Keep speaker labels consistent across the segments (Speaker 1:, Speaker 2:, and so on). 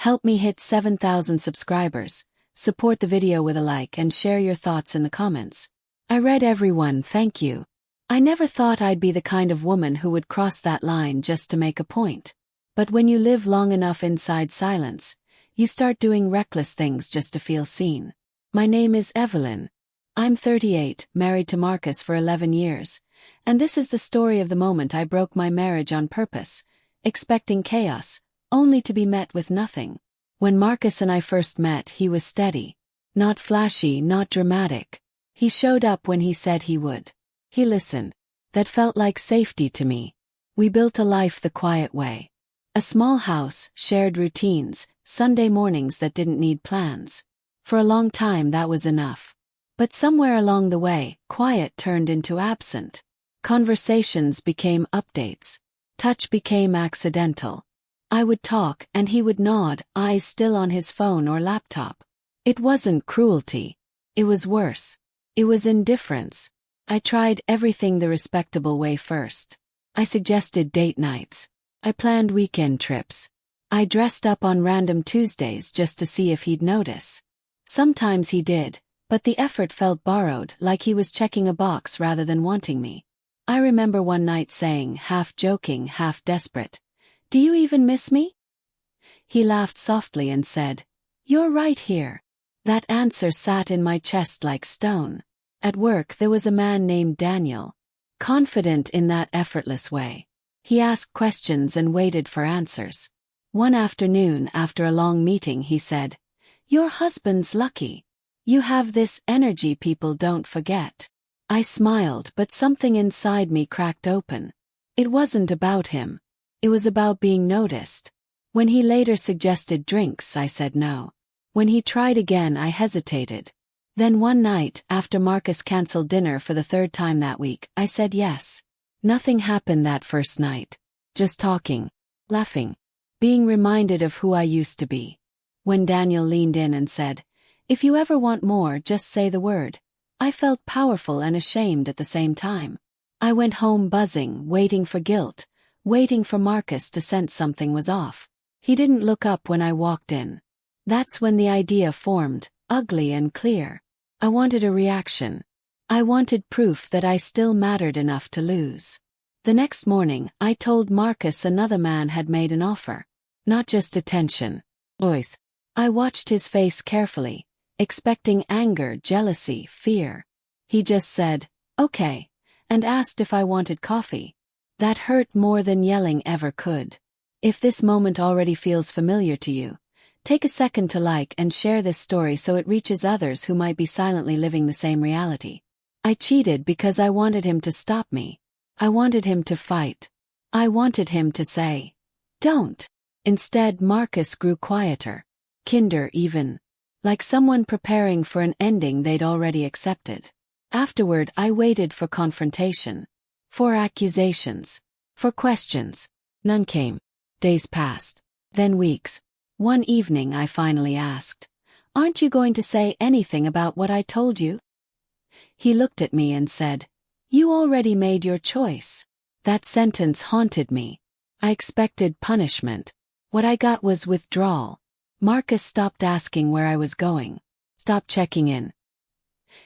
Speaker 1: Help me hit 7,000 subscribers, support the video with a like and share your thoughts in the comments. I read everyone, thank you. I never thought I'd be the kind of woman who would cross that line just to make a point. But when you live long enough inside silence, you start doing reckless things just to feel seen. My name is Evelyn. I'm 38, married to Marcus for 11 years, and this is the story of the moment I broke my marriage on purpose, expecting chaos, only to be met with nothing. When Marcus and I first met, he was steady. Not flashy, not dramatic. He showed up when he said he would. He listened. That felt like safety to me. We built a life the quiet way. A small house, shared routines, Sunday mornings that didn't need plans. For a long time that was enough. But somewhere along the way, quiet turned into absent. Conversations became updates. Touch became accidental. I would talk and he would nod, eyes still on his phone or laptop. It wasn't cruelty. It was worse. It was indifference. I tried everything the respectable way first. I suggested date nights. I planned weekend trips. I dressed up on random Tuesdays just to see if he'd notice. Sometimes he did, but the effort felt borrowed, like he was checking a box rather than wanting me. I remember one night saying, half joking, half desperate, "Do you even miss me?" He laughed softly and said, "You're right here." That answer sat in my chest like stone. At work there was a man named Daniel. Confident in that effortless way. He asked questions and waited for answers. One afternoon after a long meeting he said, "Your husband's lucky. You have this energy people don't forget." I smiled, but something inside me cracked open. It wasn't about him. It was about being noticed. When he later suggested drinks, I said no. When he tried again, I hesitated. Then one night, after Marcus canceled dinner for the third time that week, I said yes. Nothing happened that first night. Just talking, laughing, being reminded of who I used to be. When Daniel leaned in and said, "If you ever want more, just say the word," I felt powerful and ashamed at the same time. I went home buzzing, waiting for guilt, waiting for Marcus to sense something was off. He didn't look up when I walked in. That's when the idea formed, ugly and clear. I wanted a reaction. I wanted proof that I still mattered enough to lose. The next morning, I told Marcus another man had made an offer. Not just attention. Voice. I watched his face carefully, expecting anger, jealousy, fear. He just said, "Okay," and asked if I wanted coffee. That hurt more than yelling ever could. If this moment already feels familiar to you, take a second to like and share this story so it reaches others who might be silently living the same reality. I cheated because I wanted him to stop me. I wanted him to fight. I wanted him to say, "Don't." Instead, Marcus grew quieter. Kinder even. Like someone preparing for an ending they'd already accepted. Afterward, I waited for confrontation. For accusations. For questions. None came. Days passed. Then weeks. One evening I finally asked, "Aren't you going to say anything about what I told you?" He looked at me and said, "You already made your choice." That sentence haunted me. I expected punishment. What I got was withdrawal. Marcus stopped asking where I was going. Stopped checking in.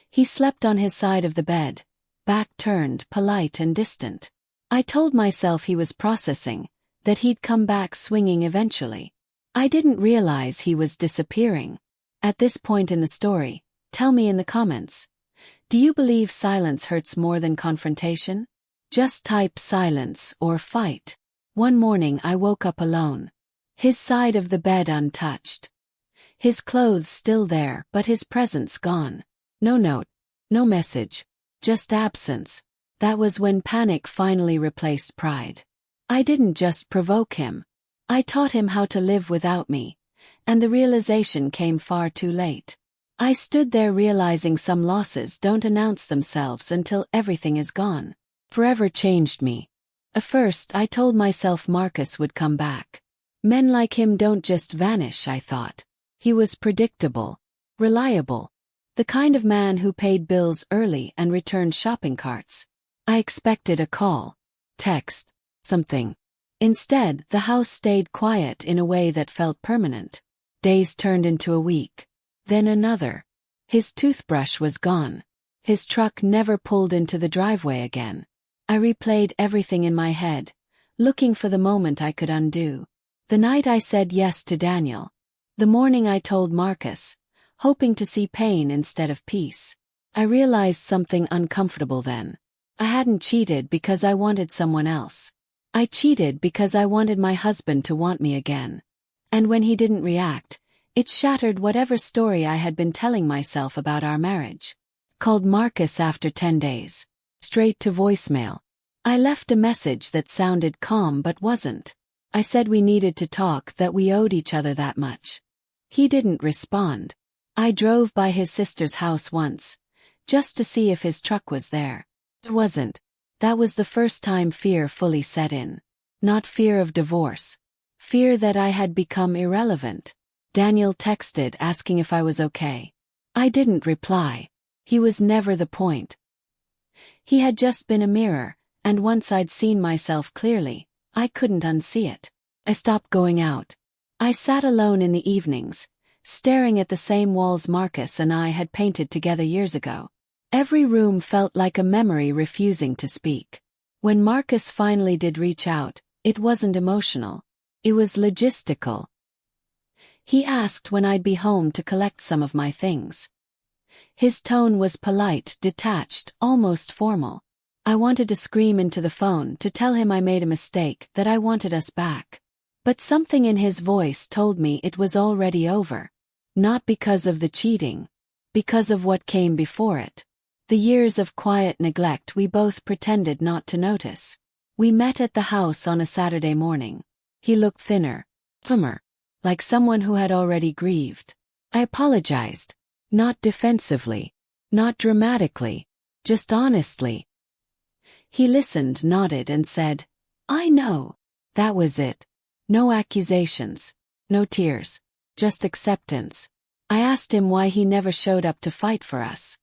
Speaker 1: He slept on his side of the bed, back turned, polite and distant. I told myself he was processing, that he'd come back swinging eventually. I didn't realize he was disappearing. At this point in the story, tell me in the comments. Do you believe silence hurts more than confrontation? Just type silence or fight. One morning I woke up alone. His side of the bed untouched. His clothes still there, but his presence gone. No note, no message, just absence. That was when panic finally replaced pride. I didn't just provoke him. I taught him how to live without me, and the realization came far too late. I stood there realizing some losses don't announce themselves until everything is gone. Forever changed me. At first I told myself Marcus would come back. Men like him don't just vanish, I thought. He was predictable, reliable, the kind of man who paid bills early and returned shopping carts. I expected a call, text, something. Instead, the house stayed quiet in a way that felt permanent. Days turned into a week. Then another. His toothbrush was gone. His truck never pulled into the driveway again. I replayed everything in my head, looking for the moment I could undo. The night I said yes to Daniel. The morning I told Marcus, hoping to see pain instead of peace. I realized something uncomfortable then. I hadn't cheated because I wanted someone else. I cheated because I wanted my husband to want me again. And when he didn't react, it shattered whatever story I had been telling myself about our marriage. Called Marcus after 10 days. Straight to voicemail. I left a message that sounded calm but wasn't. I said we needed to talk, that we owed each other that much. He didn't respond. I drove by his sister's house once, just to see if his truck was there. It wasn't. That was the first time fear fully set in. Not fear of divorce. Fear that I had become irrelevant. Daniel texted asking if I was okay. I didn't reply. He was never the point. He had just been a mirror, and once I'd seen myself clearly, I couldn't unsee it. I stopped going out. I sat alone in the evenings, staring at the same walls Marcus and I had painted together years ago. Every room felt like a memory refusing to speak. When Marcus finally did reach out, it wasn't emotional. It was logistical. He asked when I'd be home to collect some of my things. His tone was polite, detached, almost formal. I wanted to scream into the phone to tell him I made a mistake, that I wanted us back. But something in his voice told me it was already over. Not because of the cheating. Because of what came before it. The years of quiet neglect we both pretended not to notice. We met at the house on a Saturday morning. He looked thinner, plumber, like someone who had already grieved. I apologized. Not defensively. Not dramatically. Just honestly. He listened, nodded, and said, "I know." That was it. No accusations. No tears. Just acceptance. I asked him why he never showed up to fight for us.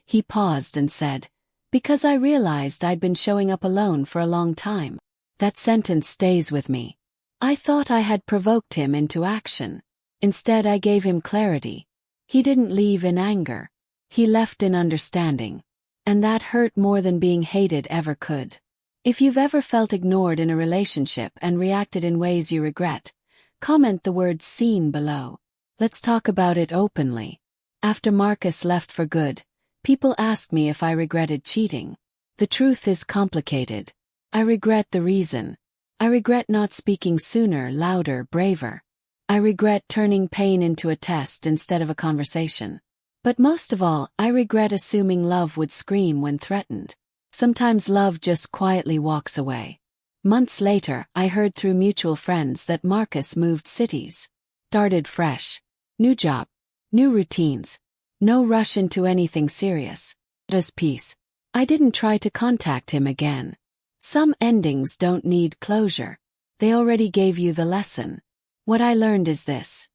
Speaker 1: He paused and said, "Because I realized I'd been showing up alone for a long time." That sentence stays with me. I thought I had provoked him into action. Instead, I gave him clarity. He didn't leave in anger. He left in understanding. And that hurt more than being hated ever could. If you've ever felt ignored in a relationship and reacted in ways you regret, comment the word "seen" below. Let's talk about it openly. After Marcus left for good, people asked me if I regretted cheating. The truth is complicated. I regret the reason. I regret not speaking sooner, louder, braver. I regret turning pain into a test instead of a conversation. But most of all, I regret assuming love would scream when threatened. Sometimes love just quietly walks away. Months later, I heard through mutual friends that Marcus moved cities. Started fresh. New job. New routines. No rush into anything serious. Just peace. I didn't try to contact him again. Some endings don't need closure. They already gave you the lesson. What I learned is this.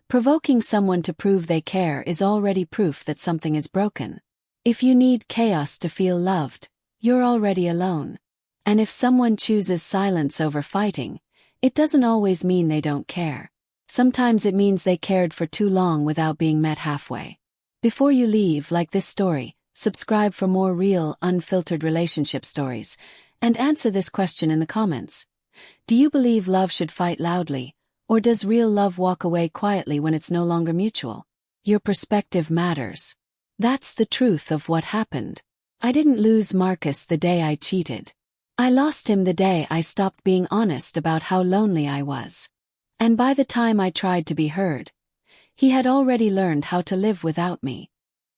Speaker 1: Provoking someone to prove they care is already proof that something is broken. If you need chaos to feel loved, you're already alone. And if someone chooses silence over fighting, it doesn't always mean they don't care. Sometimes it means they cared for too long without being met halfway. Before you leave, like this story, subscribe for more real, unfiltered relationship stories, and answer this question in the comments. Do you believe love should fight loudly? Or does real love walk away quietly when it's no longer mutual? Your perspective matters. That's the truth of what happened. I didn't lose Marcus the day I cheated. I lost him the day I stopped being honest about how lonely I was. And by the time I tried to be heard, he had already learned how to live without me.